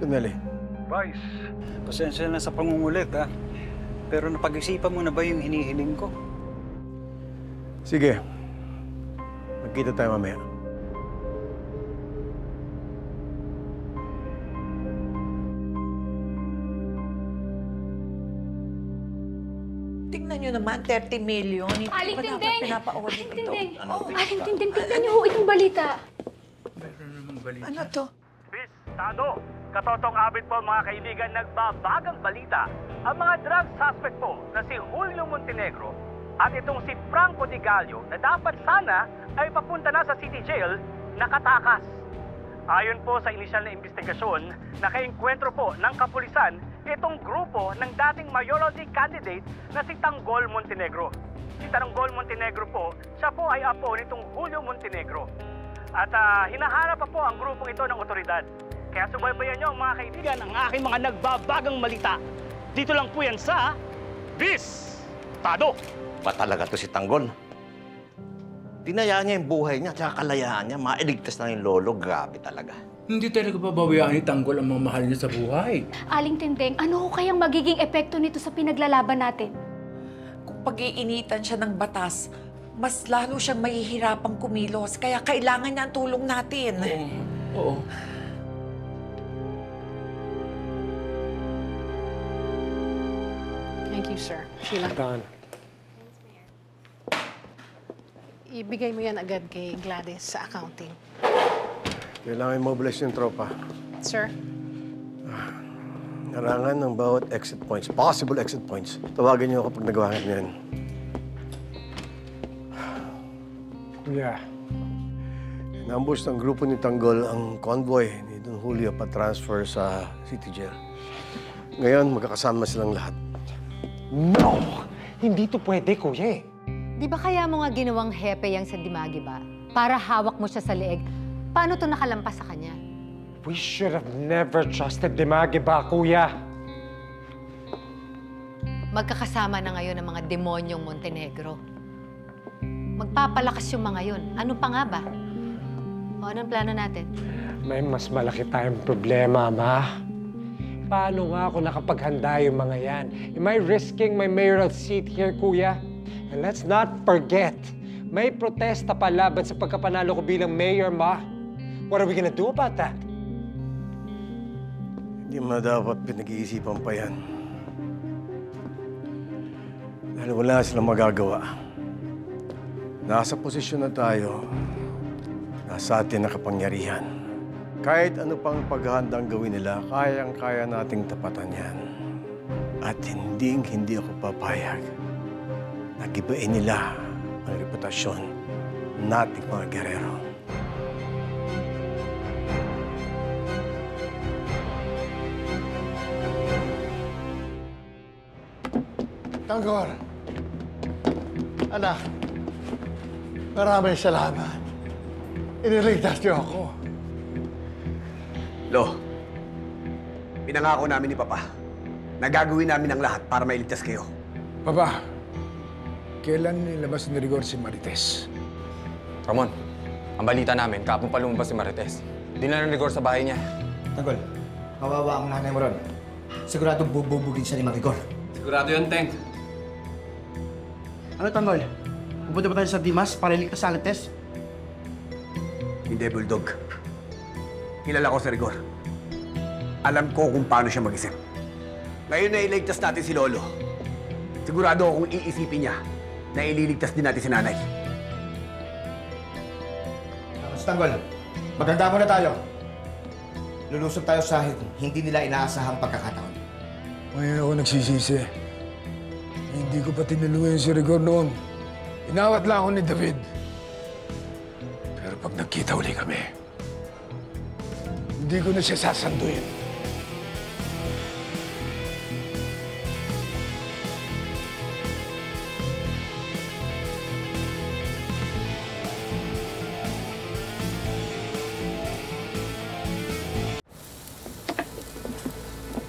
Sandali. Vice, pasensya na sa pangungulit, ha? Pero napag-isipan mo na ba yung hinihiling ko? Sige. Magkita tayo mamaya. Tingnan nyo naman, 30 million. Hindi Aling ba dapat Tinding! pinapa-audit Aling ito? Tinding! Aling Tinding, tingnan niyo ho itong balita. Ano to? Bis, Tado, katotong abit po mga kaibigan, nagbabagang balita. Ang mga drug suspect po na si Julio Montenegro at itong si Franco Di Gallo na dapat sana ay papunta na sa City Jail, nakatakas. Ayon po sa inisyal na investigasyon, nakaengkwentro po ng kapulisan itong grupo ng dating mayoralty candidate na si Tanggol Montenegro. Si Tanggol Montenegro po, siya po ay apo nitong Julio Montenegro. At hinahanap pa po ang grupong ito ng otoridad. Kaya subaybayan niyo mga kaibigan ang aking mga nagbabagang malita. Dito lang po yan sa Bis Tado. Ba talaga to si Tanggol? Tinayaan niya yung buhay niya, tsaka kalayaan niya. Mailigtas na yung lolo, grabe talaga. Hindi talaga pababayaan ni Tanggol ang mga mahal niya sa buhay. Aling Tinding, ano ho kayang magiging epekto nito sa pinaglalaban natin? Kung pag-iinitan siya ng batas, mas lalo siyang mahihirapang kumilos. Kaya kailangan niya ang tulong natin. Oo. Thank you, sir. Sheila. Tan. Ibigay mo yan agad kay Gladys sa accounting. Kailangan mobilize yung tropa. Sir? Narangan ng bawat exit points, possible exit points. Tawagan niyo ako pag nagawa niyo yan. Kuya, inambush ng grupo ni Tanggol ang convoy ni Don Julio pa-transfer sa City Jail. Ngayon, magkakasama silang lahat. No! Hindi to pwede, kuya eh. Di ba kaya mo nga ginawang hepe yang sa Dimagi ba? Para hawak mo siya sa leeg. Paano to nakalampas sa kanya? We should have never trusted Dimagi ba, kuya? Magkakasama na ngayon ang mga demonyong Montenegro. Magpapalakas yung mga yun. Ano pa nga ba? O anong plano natin? May mas malaki tayong problema, ma. Paano nga ako nakapaghanda yung mga yan? Am I risking my mayoral seat here, kuya? And let's not forget, may protesta pa laban sa pagkapanalo ko bilang mayor, ma. What are we gonna do about that? Hindi mo dapat pinag-iisipan pa yan. Dahil wala silang magagawa. Nasa posisyon na tayo, nasa atin na kapangyarihan. Kahit ano pang paghahandang gawin nila, kayang-kaya nating tapatan yan. At hindi ako papayag na gibain nila ang reputasyon nating mga gerero. Tanggol, anak, maraming salamat. Iniligtas niyo ako. Lo, pinangako namin ni Papa na gagawin namin ang lahat para mailigtas kayo. Papa, kailan nilabas ni Rigor si Marites? Ramon, ang balita namin, kapon pa lumabas si Marites. Dinala ni Rigor sa bahay niya. Tanggol, kawawa ang nanay mo ron. Siguradong bububugin siya ni Marigor. Sigurado yun, Teng. Ano, Tanggol? Pupunta ba tayo sa Dimas para iligtas sa Marites? Hindi, Bulldog. Kilala ko si Rigor. Alam ko kung paano siya mag-isip. Ngayon na iligtas natin si Lolo. Sigurado akong iisipin niya na ililigtas din natin si Nanay. Mas Tanggol, maganda muna tayo. Lulusog tayo sa hindi nila inaasahang pagkakataon. Ngayon ako nagsisisi. Hindi ko pa tinuluyan si Rigor noon. Inawat lang ako ni David. Pero pag nagkita uli kami, hindi ko na siya sasanduin.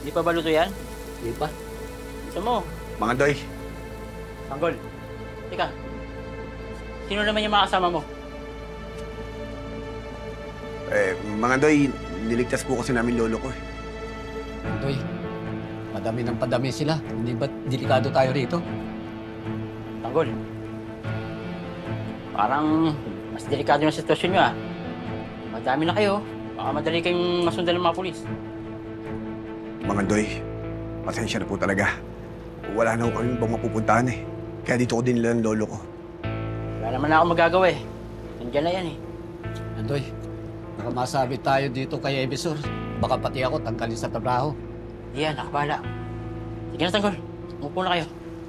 Hindi pa ba luto yan? Hindi pa. Gusto mo? Mga Doy. Tanggol. Teka. Sino naman yung mga kasama mo? Mga Doy, niligtas po kasi namin Lolo ko eh. Andoy, padami ng padami sila. Hindi ba delikado tayo rito? Tanggol. Parang mas delikado yung sitwasyon nyo, ah. Madami na kayo. Baka madali kayong masundan ng mga pulis. Mga Andoy, pasensya na po talaga. Wala na ako kaming bang mapupuntahan eh. Kaya dito ko din nila ng lolo ko. Wala naman na ako magagawa eh. Nandiyan na yan eh. Andoy, baka masabi tayo dito kay Ebisor. Baka pati ako tanggalin sa trabaho. Yan, ako bahala. Sige na, Tanggol. Umupo na kayo.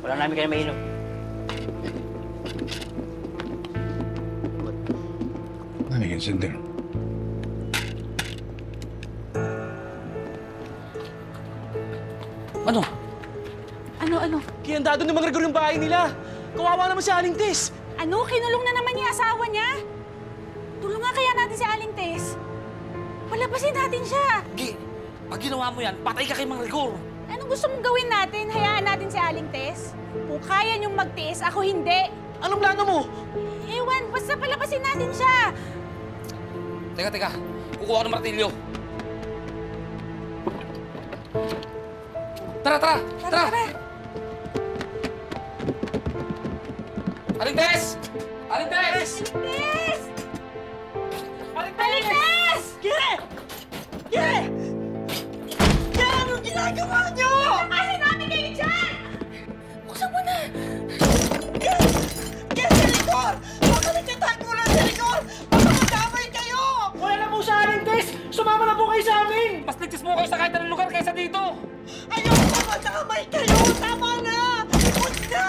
Wala namin kayo mainom. Nanigin, Cinder. Ano? Ano? Kiyandado ng mga Rigor yung bahay nila. Kawawa naman si Aling Tess. Ano? Kinulong na naman niya asawa niya? Tulungan kaya natin si Aling Tess? Palabasin natin siya. Pag ginawa mo yan, patay ka kay Mang Rigor. Anong gusto mong gawin natin? Hayaan natin si Aling Tess? Kung kaya niyong magtiis, ako hindi. Anong plano mo? Ewan, basta palabasin natin siya. Teka. Kukuha ko ng martilyo. Tara! Aling Tess! Aling Tess! Aling Tess! Kire! Anong ginagawa niyo? Labasin natin kayo dyan! Buksan mo na! Kire, si Rigor! Baka nagkatagulan si Rigor! Baka madamay kayo! Wala na po sa Aling Tess! Sumama na po kayo sa amin! Mas ligtas mo kayo sa kahit anong lugar kaysa dito! Ayoko madamay kayo! Tama na! Huwag na!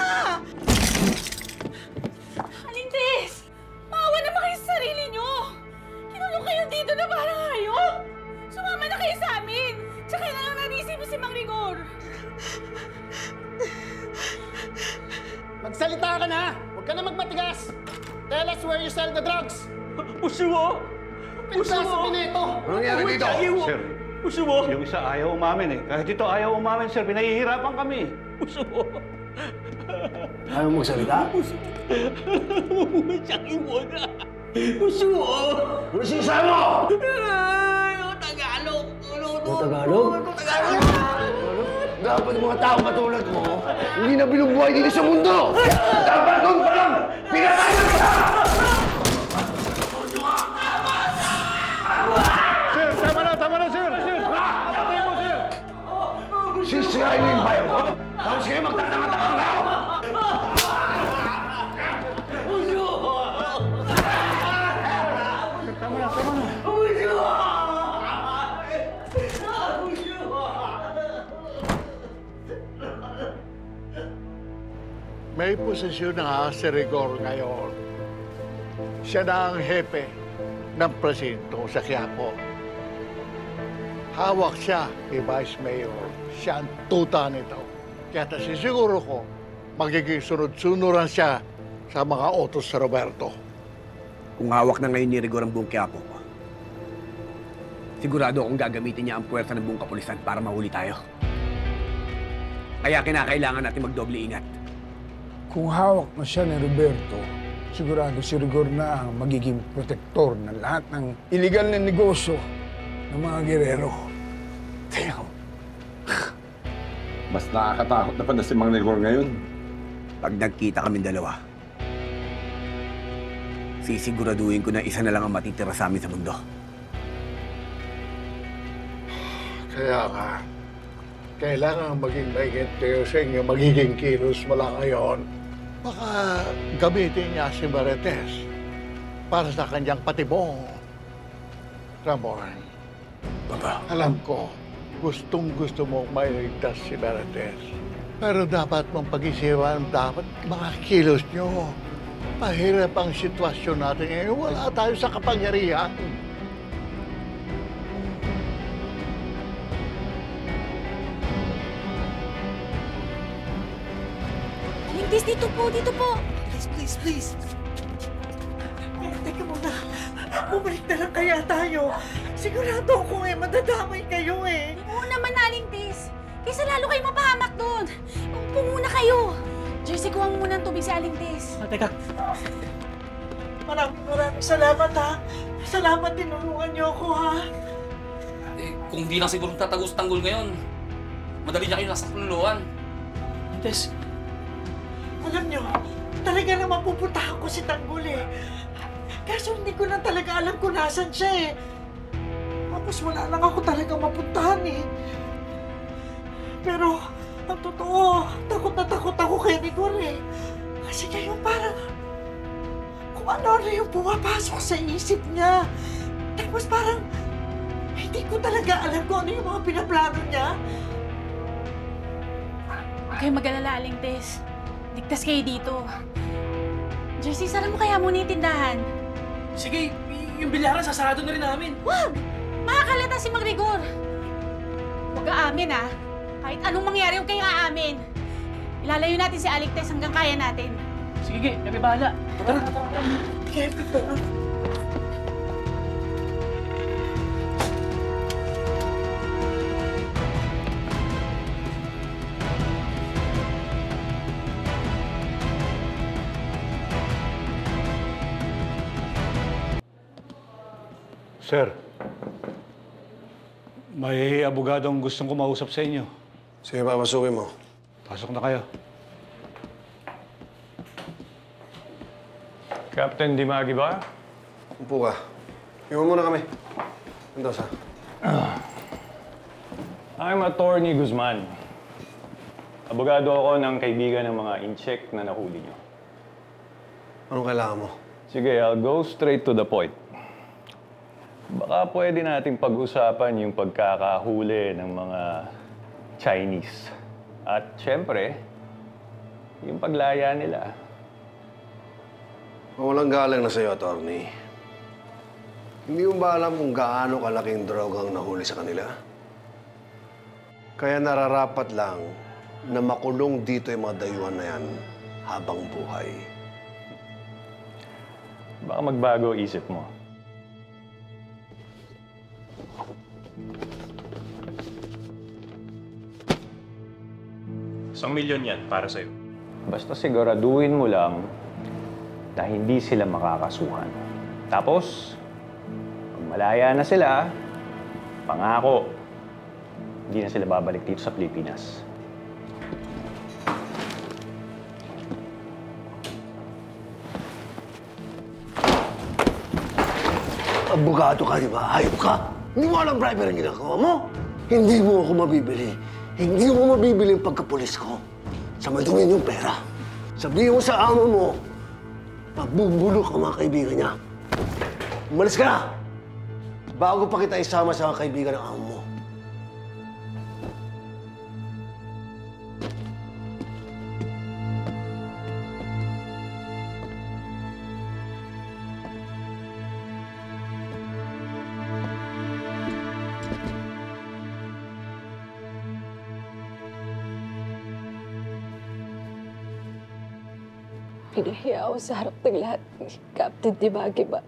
Aling Tess! Maawa naman kayo sa sarili niyo! Kinulong kayo dito na parang hayop! Sumama na kayo sa amin! Tsaka na lang nanisip si Mang Rigor! Magsalita ka na! Huwag ka na magmatigas! Tell us where you sell the drugs! Puso mo! Pinagsasabi na ito! Ano nangyari dito? Sir, puso mo! yung isa ayaw umamin eh. Kahit ito ayaw umamin, sir, pinahihirapan kami. Puso mo! Ayaw mo magsalita? Siyang muna! Puso mo! Ano sinasabi mo? Tagalog! Tagalog? Dapat mga tao matulad mo, hindi na binubuhay dito sa mundo! Dapat doon pa lang, pinatayan ka! Sir, tama na, sir! Patay mo, sir! Sisirain mo yung bayan ko, tapos kayo magtatanga-tanga na ako! Tama na! May posisyon na si Rigor ngayon. Siya na ang hepe ng presinto sa Quiapo. Hawak siya ni Vice Mayor. Siya ang tuta nito. Kaya nasisiguro ko, magiging sunod-sunuran siya sa mga utos sa Roberto. Kung hawak na ngayon ni Rigor ang buong Quiapo, sigurado akong gagamitin niya ang puwersa ng buong kapulisan para mahuli tayo. Kaya kinakailangan natin magdoble ingat. Kung hawak na siya ni Roberto, sigurado si Rigor na ang magiging protektor ng lahat ng iligal na negosyo ng mga gerero. Tingnan mo. Mas nakakatakot na pa na si Mang Rigor ngayon. Pag nagkita kami dalawa, sisiguraduhin ko na isa na lang ang matitira sa amin sa mundo. Kaya nga, kailangan maging maingat kayo sa inyo magiging kilos mula ngayon. Baka gamitin niya si Marites para sa kanyang patibong. Ramon, Papa, alam ko, gustong-gusto mong mailigtas si Marites. Pero dapat mong pag-isipan, dapat mga kilos niyo. Mahirap ang sitwasyon natin ngayon. Wala tayo sa kapangyarihan. Aling Tess, dito po! Please. Teka muna. Bumalik na lang kaya tayo. Sigurado ako madadamay kayo eh. Oo naman, Aling Tess. Kaysa lalo kayo mapahamak doon. Upo muna kayo. Jersey, kuha mo muna ang tubig si Aling Tess. Teka. Maraming salamat ha. Salamat tinulungan niyo ako ha. Kung di lang siguro tatago sa tanggol ngayon, madali niya kayo nasa kaluluwan. Tess, alam niyo, talaga naman pupuntahan ko si Tanggol eh. Kaso hindi ko lang talaga alam kung nasan siya eh. Tapos wala lang ako talaga mapuntahan eh. Pero, ang totoo, takot na takot ako kay Rigor eh. Kasi ngayon parang kung ano yung pumapasok sa isip niya. Tapos parang hindi ko talaga alam kung ano yung mga pinaplano niya. Huwag kayong mag-alala, Aling Tess. Ligtas kayo dito. Jersey, sara mo kaya muna yung tindahan? Sige, yung bilyaran sasarado na rin namin. Wag! Makakalata si Mang Rigor. Huwag aamin ah. Kahit anong mangyari, huwag kayong aamin. Ilalayo natin si Aling Tess hanggang kaya natin. Sige, kami bahala. Tara. Kaya, tara. Sir, may abogadong gustong kumausap sa inyo. Sige, papasukin mo. Pasok na kayo. Captain Dimagi ba? Upo ka. Iwan muna kami. Mendoza. I'm Attorney Guzman. Abogado ako ng kaibigan ng mga incheck na nahuli niyo. Anong kailangan mo? Sige, I'll go straight to the point. Baka pwede natin pag-usapan yung pagkakahuli ng mga Chinese. At syempre, yung paglaya nila. Walang galang na sa'yo, attorney. Hindi mo ba alam kung gaano kalaking drogang nahuli sa kanila? Kaya nararapat lang na makulong dito yung mga dayuhan na yan habang buhay. Baka magbago isip mo. $1 milyon yan para sa'yo. Basta siguraduhin mo lang na hindi sila makakasuhan. Tapos, pag malaya na sila, pangako, hindi na sila babalik dito sa Pilipinas. Abogado ka, di ba? Hayop ka! Hindi mo alam bribery ang ginagawa mo! Hindi mo ako mabibili. Hindi mo mabibili yung pagkapulis ko. Sa madumin yung pera. Sabihin mo sa amo mo, mabubulok ang mga kaibigan niya. Umalis ka na! Bago pa kita isama sa mga kaibigan ng amo mo. Pinahiya ako sa harap ng lahat ni Captain Dimagi ba?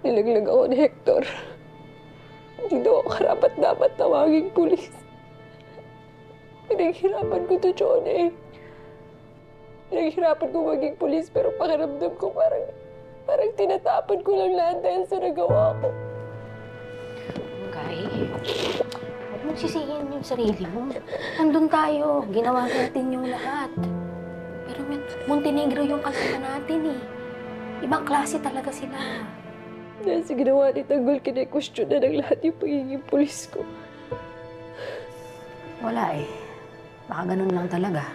Nilaglag ako ni Hector. Hindi daw ako karapat-dapat tawaging pulis. Pinaghirapan ko to, Johnny. Pinaghirapan ko maging pulis pero pakiramdam ko parang tinatapon ko lang lahat dahil sa nagawa ko. Guy, huwag mong sisihin yung sarili mo. Nandun tayo. Ginawa natin yung lahat. Pero Montenegro yung kasama natin eh. Ibang klase talaga sila. Dahil sa ginawa ni Tanggol, kine-question na ng lahat yung pagiging pulis ko. Wala eh. Baka ganun lang talaga.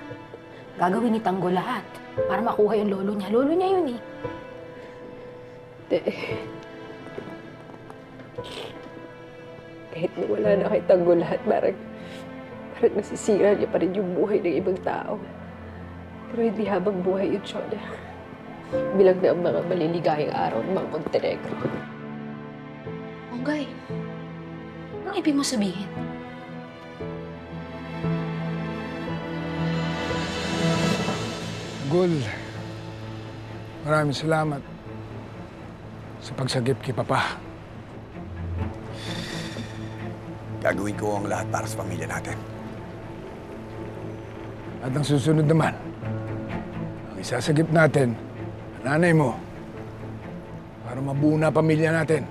Gagawin ni Tanggol lahat para makuha yung lolo niya. Lolo niya yun eh. Kahit nawala na kay Tanggol lahat, parang nasisira niya pa rin yung buhay ng ibang tao. Pero hindi habang buhay yun, Shona. Bilang na ang mga maliligayang araw ng mga Montenegro. Onggay, anong ibig mo sabihin? Gul, maraming salamat sa pagsagip kay Papa. Gagawin ko ang lahat para sa pamilya natin. At ang susunod naman, ang isasagip natin, ang nanay mo, para mabuo na pamilya natin.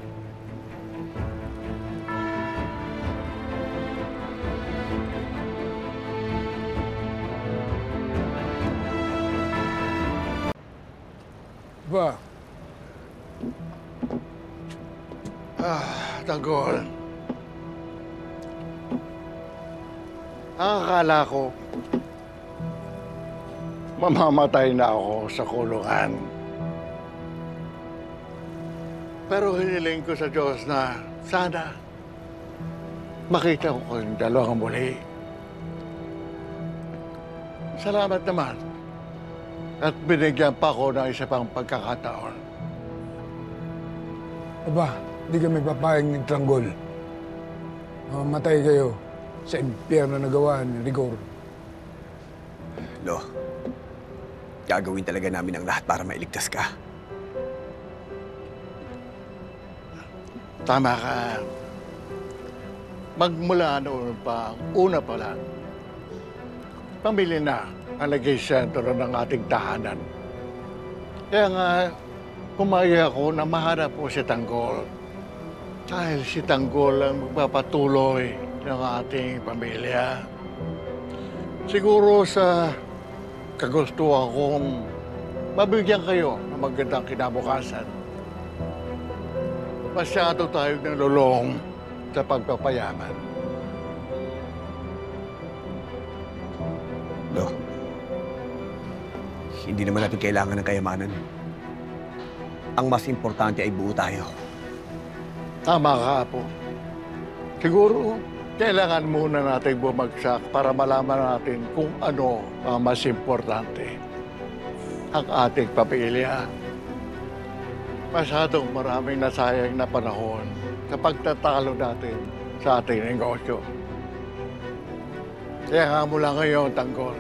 Ba? Tanggol. Akala ko, mamamatay na ako sa kulungan. Pero hiniling ko sa Diyos na sana makita ko kayong dalawang muli. Salamat naman. At binigyan pa ako ng isa pang pagkakataon. Aba, hindi kami papayag ng Tanggol. Mamamatay kayo sa impyerno na gawa ni Rigor. Lo, gagawin talaga namin ang lahat para mailigtas ka. Tama ka. Magmula noon pa, una pa lang, pamilya na ang naging sentro ng ating tahanan. Kaya nga, kumaya ako na mahanap po si Tanggol. Dahil si Tanggol ang magpapatuloy ng ating pamilya. Siguro sa kagustuhan kong mabigyan kayo ng magandang kinabukasan. Masyado tayo nalulong sa pagpapayaman. Lo, hindi naman natin kailangan ng kayamanan. Ang mas importante ay buo tayo. Tama ka, Apo. Siguro, kailangan muna natin bumagsak para malaman natin kung ano ang mas importante. Ang ating pamilya. Masyadong maraming nasayang na panahon sa pagtatalo natin sa ating negosyo. Kaya nga mula ngayon, Tanggol,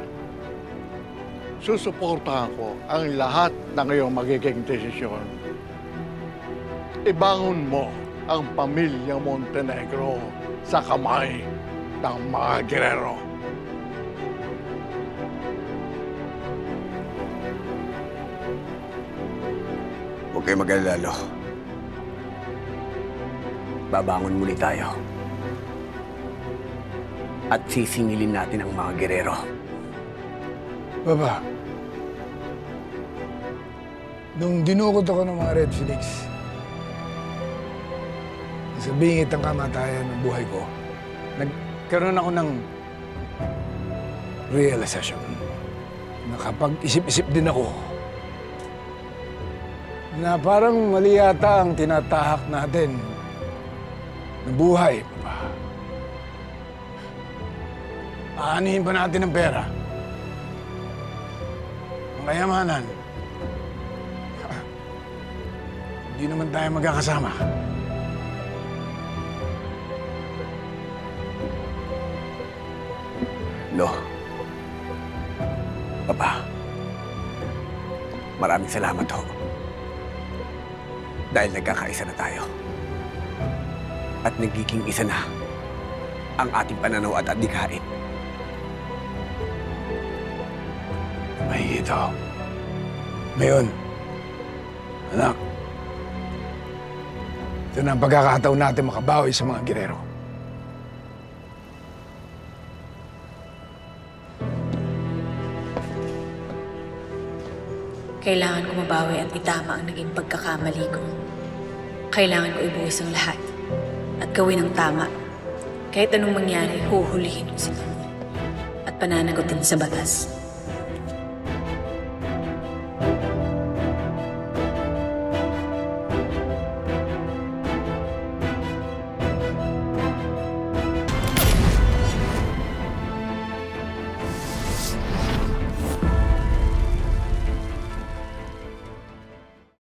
susuportahan ko ang lahat ng iyong magiging desisyon. Ibangon mo ang pamilyang Montenegro sa kamay ng mga Guerrero. Huwag kayo mag-alala, Lo. Babangon muli tayo. At sisingilin natin ang mga Guerrero. Baba, nung dinukot ako ng mga Red Phoenix, sa bingit ang kamatayan ng buhay ko, nagkaroon ako ng realization. Nakapag-isip-isip din ako na parang mali yata ang tinatahak natin ng buhay. Aanihin pa natin ang pera. Ang kayamanan. Hindi naman tayo magkakasama. Lo, Papa, maraming salamat ho. Dahil nagkakaisa na tayo. At nagiging isa na ang ating pananaw at adhikain. Mahigito. Ngayon, anak, ito na ang pagkakataon natin makabawi sa mga Guerrero. Kailangan ko mabawi at itama ang naging pagkakamali ko. Kailangan ko ibuwis ang lahat at gawin ang tama. Kahit anong mangyari, huhulihin ko sila at pananagutin sa batas.